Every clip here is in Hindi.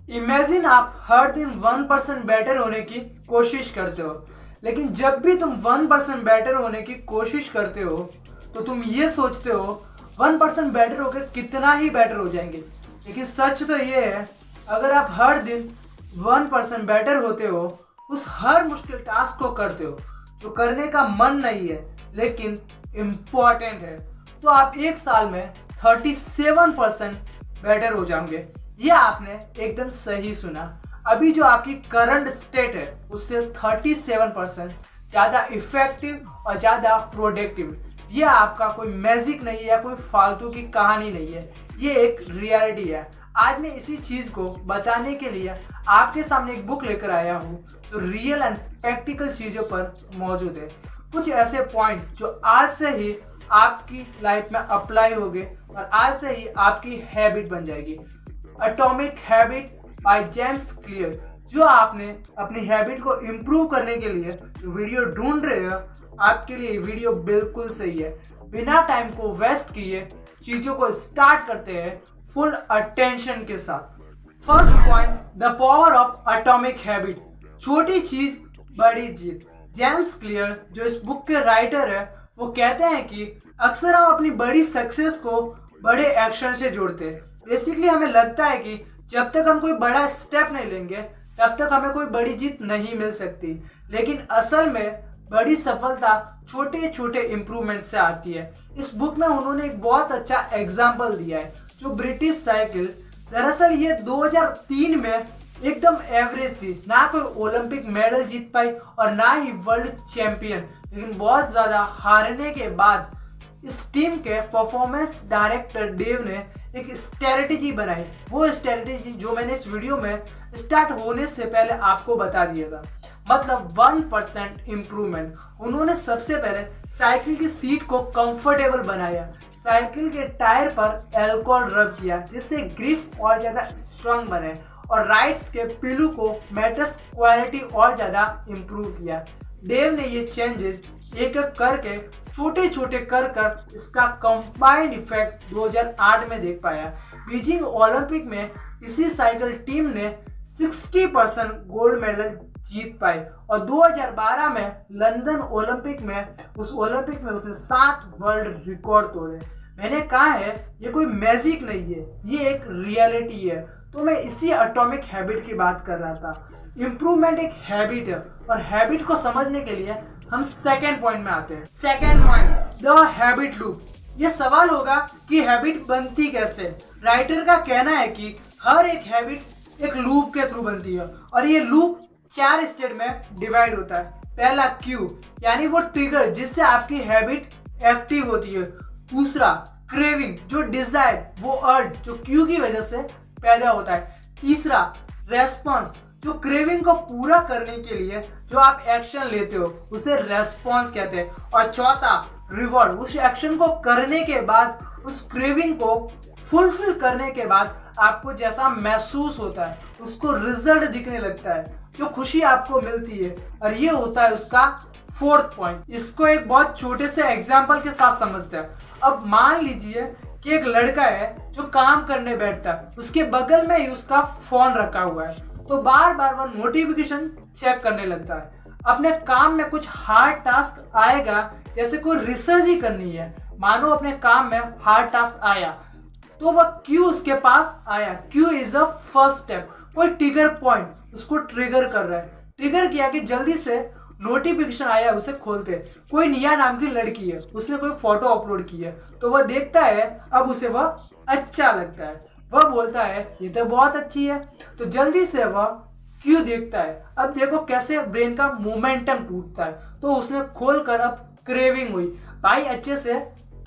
इमेजिन आप हर दिन 1% बेटर होने की कोशिश करते हो, लेकिन जब भी तुम 1% बेटर होने की कोशिश करते हो तो तुम ये सोचते हो 1% बेटर होकर कितना ही बेटर हो जाएंगे। लेकिन सच तो ये है, अगर आप हर दिन 1% बेटर होते हो, उस हर मुश्किल टास्क को करते हो जो करने का मन नहीं है लेकिन इम्पॉर्टेंट है, तो आप एक साल में 37% बेटर हो जाओगे। ये आपने एकदम सही सुना। अभी जो आपकी करंट स्टेट है उससे 37% ज़्यादा इफेक्टिव और ज़्यादा प्रोडक्टिव। ये आपका कोई मैजिक नहीं है, कोई फालतू की कहानी नहीं है, ये एक रियलिटी है। आज मैं इसी चीज़ को बताने के लिए आपके सामने एक बुक लेकर आया हूँ जो रियल एंड प्रैक्टिकल चीज़ों पर मौजूद है। कुछ ऐसे पॉइंट जो आज से ही आपकी लाइफ में अप्लाई होंगे और आज से ही आपकी हैबिट बन जाएगी। Atomic habit by James clear. जो आपने अपनी हैबिट को इम्प्रूव करने के लिए जो वीडियो ढूंढ रहे हो, आपके लिए वीडियो बिल्कुल सही है। बिना टाइम को वेस्ट किए चीजों को स्टार्ट करते हैं फुल अटेंशन के साथ। First point, the power of atomic habit. छोटी चीज बड़ी जीत। जेम्स क्लियर जो इस बुक के राइटर है, वो कहते हैं कि अक्सर हम अपनी बड़ी सक्सेस को बड़े एक्शन से जोड़ते हैं। बेसिकली हमें लगता है कि जब तक हम कोई बड़ा स्टेप नहीं लेंगे तब तक हमें कोई बड़ी जीत नहीं मिल सकती, लेकिन असल में बड़ी सफलता छोटे छोटे इंप्रूवमेंट से आती है। इस बुक में उन्होंने एक बहुत अच्छा एग्जाम्पल दिया है, जो ब्रिटिश साइकिल। दरअसल ये 2003 में एकदम एवरेज थी, ना कोई ओलंपिक मेडल जीत पाई और ना ही वर्ल्ड चैंपियन, लेकिन बहुत ज्यादा हारने के बाद इस टीम के परफॉर्मेंस डायरेक्टर डेव ने एक स्ट्रेटेजी बनाई। वो स्ट्रेटेजी जो मैंने इस वीडियो में स्टार्ट होने से पहले आपको बता दिया था, मतलब 1% इम्प्रूवमेंट। उन्होंने सबसे पहले साइकिल की सीट को कंफर्टेबल बनाया, साइकिल के टायर पर अल्कोहल रब किया जिससे ग्रिप और ज्यादा स्ट्रांग बने, और राइड्स के पिलू को मैट्रेस क्वालिटी और ज्यादा इम्प्रूव किया। डेव ने ये चेंजेस एक एक करके छोटे छोटे कर इसका कंबाइंड इफेक्ट 2008 में देख पाया। बीजिंग ओलंपिक में इसी साइकिल टीम ने 60% गोल्ड मेडल जीत पाई, और 2012 में लंदन ओलंपिक में उसने 7 वर्ल्ड रिकॉर्ड तोड़े। मैंने कहा है ये कोई मैजिक नहीं है, ये एक रियलिटी है। तो मैं इसी एटॉमिक हैबिट की बात कर रहा था। इम्प्रूवमेंट एक हैबिट है, और हैबिट को समझने के लिए हम सेकेंड पॉइंट में आते हैं। Second point, the habit loop. ये सवाल होगा कि हैबिट बनती कैसे। राइटर का कहना है कि हर एक हैबिट एक लूप के थ्रू बनती है, और ये लूप 4 स्टेज में डिवाइड होता है। पहला क्यू, यानी वो ट्रिगर जिससे आपकी हैबिट एक्टिव होती है। दूसरा क्रेविंग, जो डिजायर, वो अर्ज जो क्यू की वजह से पैदा होता है। तीसरा रेस्पॉन्स, जो क्रेविंग को पूरा करने के लिए जो आप एक्शन लेते हो उसे रेस्पॉन्स कहते हैं। और चौथा रिवॉर्ड, उस एक्शन को करने के बाद, उस क्रेविंग को फुलफिल करने के बाद आपको जैसा महसूस होता है, उसको रिजल्ट दिखने लगता है, जो खुशी आपको मिलती है, और ये होता है उसका फोर्थ पॉइंट। इसको एक बहुत छोटे से एग्जाम्पल के साथ समझते हैं। अब मान लीजिए कि एक लड़का है जो काम करने बैठता है, उसके बगल में ही उसका फोन रखा हुआ है, तो बार बार वह नोटिफिकेशन चेक करने लगता है। अपने काम में कुछ हार्ड टास्क आएगा, जैसे कोई रिसर्च ही करनी है, मानो अपने काम में हार्ड टास्क आया, तो वह क्यू उसके पास आया। Q is a first step, कोई ट्रिगर पॉइंट उसको ट्रिगर कर रहा है। ट्रिगर किया कि जल्दी से नोटिफिकेशन आया, उसे खोलते। कोई निया नाम की लड़की है, उसने कोई फोटो अपलोड की है, तो वह देखता है, अब उसे वह अच्छा लगता है, वह बोलता है ये तो बहुत अच्छी है, तो जल्दी से वह क्यों देखता है। अब देखो कैसे ब्रेन का मोमेंटम टूटता है, तो उसने खोल कर अब क्रेविंग हुई, भाई अच्छे से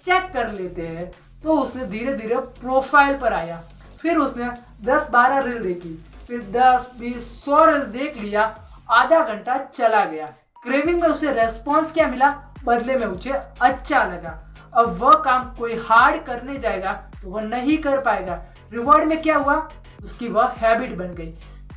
चेक कर लेते हैं, तो उसने धीरे धीरे प्रोफाइल पर आया। फिर उसने 10-12 रील देखी, फिर 10-20 100 रील देख लिया, आधा घंटा चला गया। क्रेविंग में उसे रेस्पॉन्स क्या मिला, बदले में उसे अच्छा लगा। अब वह काम कोई हार्ड करने जाएगा तो वह नहीं कर पाएगा। रिवॉर्ड में क्या हुआ, उसकी वह हैबिट बन गई।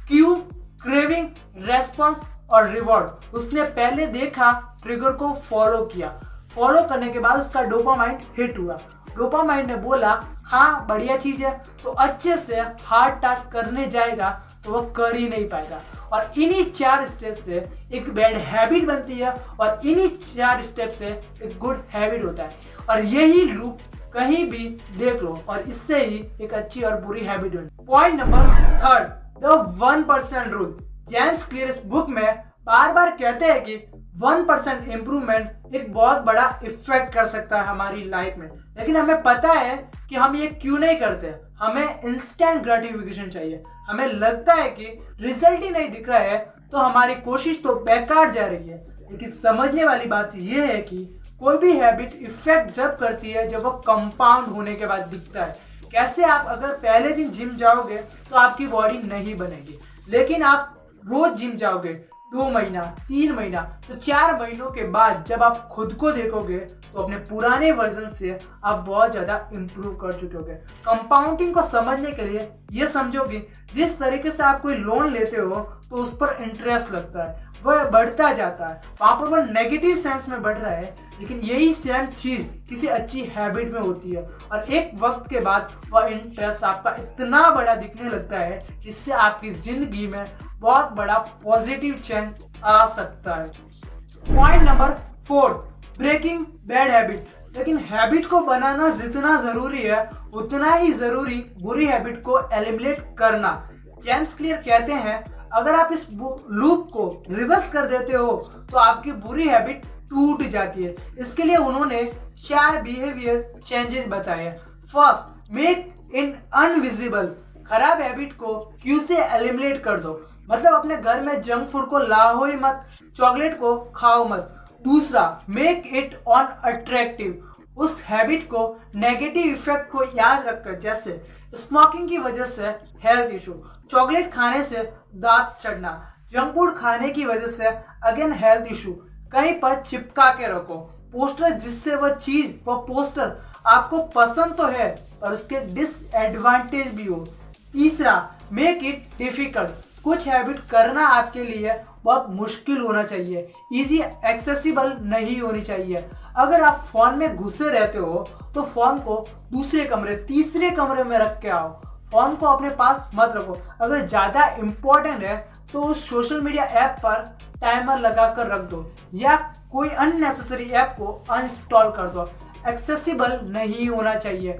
क्यू, क्रेविंग, रेस्पॉन्स और रिवॉर्ड। उसने पहले देखा, ट्रिगर को फॉलो किया, फॉलो करने के बाद उसका डोपामाइन हिट हुआ। डोपामाइन ने बोला हाँ बढ़िया चीज है, तो अच्छे से हार्ड टास्क करने जाएगा तो वो कर ही नहीं पाएगा। और इन्हीं 4 स्टेप से एक बैड हैबिट बनती है और इन्हीं 4 स्टेप से एक गुड हैबिट होता है। और यही लूप कहीं भी देख लो और इससे ही एक अच्छी और बुरी हैबिट बनी। Point number 3, the 1% rule. James clear इस बुक में बार बार कहते हैं कि 1% इम्प्रूवमेंट एक बहुत बड़ा इफेक्ट कर सकता है हमारी लाइफ में। लेकिन हमें पता है कि हम ये क्यों नहीं करते। हमें इंस्टेंट ग्रेटिफिकेशन चाहिए। हमें लगता है कि रिजल्ट ही नहीं दिख रहा है तो हमारी कोशिश तो बेकार जा रही है। लेकिन समझने वाली बात यह है कि कोई भी हैबिट इफेक्ट जब करती है जब वो कंपाउंड होने के बाद दिखता है। कैसे, आप अगर पहले दिन जिम जाओगे तो आपकी बॉडी नहीं बनेगी, लेकिन आप रोज जिम जाओगे 2 महीना 3 महीना तो 4 महीनों के बाद जब आप खुद को देखोगे तो अपने पुराने वर्जन से आप बहुत ज्यादा इंप्रूव कर चुके होगे। कंपाउंडिंग को समझने के लिए ये समझो कि जिस तरीके से आप कोई लोन लेते हो तो उस पर इंटरेस्ट लगता है, वह बढ़ता जाता है, वहां पर वह नेगेटिव सेंस में बढ़ रहा है। लेकिन यही सेम चीज किसी अच्छी हैबिट में होती है और एक वक्त के बाद वह इंटरेस्ट आपका इतना बड़ा दिखने लगता है जिससे आपकी जिंदगी में बहुत बड़ा पॉजिटिव चेंज आ सकता है। Point number 4, breaking bad habit. लेकिन हैबिट को बनाना जितना जरूरी है उतना ही जरूरी बुरी हैबिट को एलिमिनेट करना। जेम्स क्लियर कहते हैं अगर आप इस लूप को रिवर्स कर देते हो तो आपकी बुरी हैबिट टूट जाती है। इसके लिए उन्होंने 4 बिहेवियर चेंजेस बताए। First, make in invisible. खराब हैबिट को क्यू से एलिमिनेट कर दो, मतलब अपने घर में जंक फूड को लाओ ही मत, चॉकलेट को खाओ मत। दूसरा, मेक इट ऑन अट्रैक्टिव। उस हैबिट को नेगेटिव इफेक्ट को याद रखकर, जैसे स्मोकिंग की वजह से हेल्थ इशू, चॉकलेट खाने से दांत चढ़ना, जंक फूड खाने की वजह से अगेन हेल्थ इशू, कहीं पर चिपका के रखो पोस्टर जिससे वह चीज वह पोस्टर आपको पसंद तो है पर उसके डिसएडवांटेज भी हो। तीसरा, मेक इट डिफिकल्ट। कुछ हैबिट करना आपके लिए बहुत मुश्किल होना चाहिए, इजी एक्सेसिबल नहीं होनी चाहिए। अगर आप फोन में घुसे रहते हो तो फोन को दूसरे कमरे, तीसरे कमरे में रख के आओ। फोन को अपने पास मत रखो। अगर ज्यादा इंपॉर्टेंट है तो उस सोशल मीडिया ऐप पर टाइमर लगाकर रख दो या कोई अननेसेसरी ऐप को अनइंस्टॉल कर दो। एक्सेसिबल नहीं होना चाहिए।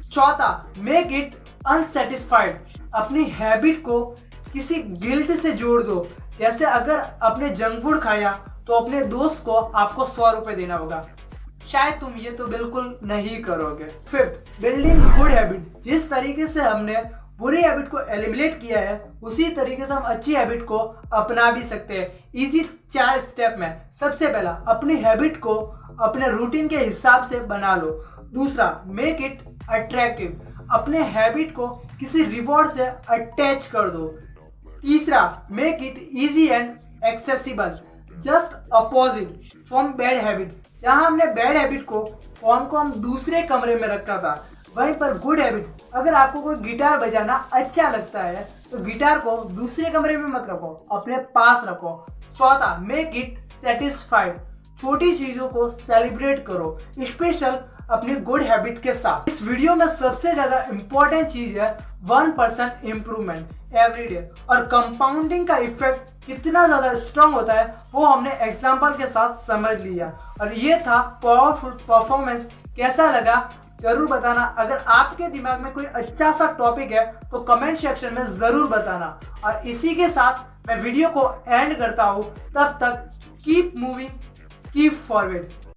चौथा, मेक इट अनसेटिस्फाइड। अपनी हैबिट को किसी गिल्ट से जोड़ दो, जैसे अगर आपने जंक फूड खाया तो अपने दोस्त को आपको 100 रुपए देना होगा, शायद तुम ये तो बिल्कुल नहीं करोगे। Fifth, building good habit. जिस तरीके से हमने बुरी हैबिट को एलिमिनेट किया है उसी तरीके से हम अच्छी हैबिट को अपना भी सकते हैं। इजी 4 स्टेप में सबसे पहला, अपनी हैबिट को अपने रूटीन के हिसाब से बना लो। दूसरा, मेक इट अट्रैक्टिव। अपने हैबिट को किसी रिवॉर्ड से अटैच कर दो। तीसरा, make it easy and accessible. Just opposite from bad habit. जहां हमने बैड हैबिट को फोन को हम दूसरे कमरे में रखा था, वहीं पर गुड हैबिट, अगर आपको कोई गिटार बजाना अच्छा लगता है तो गिटार को दूसरे कमरे में मत रखो, अपने पास रखो। चौथा, मेक इट सेटिस्फाइड। छोटी चीजों को सेलिब्रेट करो, स्पेशल अपनी गुड हैबिट के साथ। इस वीडियो में सबसे ज्यादा इंपॉर्टेंट चीज है 1% इम्प्रूवमेंट एवरी डे। और कंपाउंडिंग का इफेक्ट कितना ज्यादा स्ट्रांग होता है वो हमने एग्जांपल के साथ समझ लिया। और ये था पावरफुल परफॉर्मेंस। कैसा लगा जरूर बताना। अगर आपके दिमाग में कोई अच्छा सा टॉपिक है तो कमेंट सेक्शन में जरूर बताना। और इसी के साथ मैं वीडियो को एंड करता हूँ। तब तक कीप मूविंग, कीप फॉरवर्ड।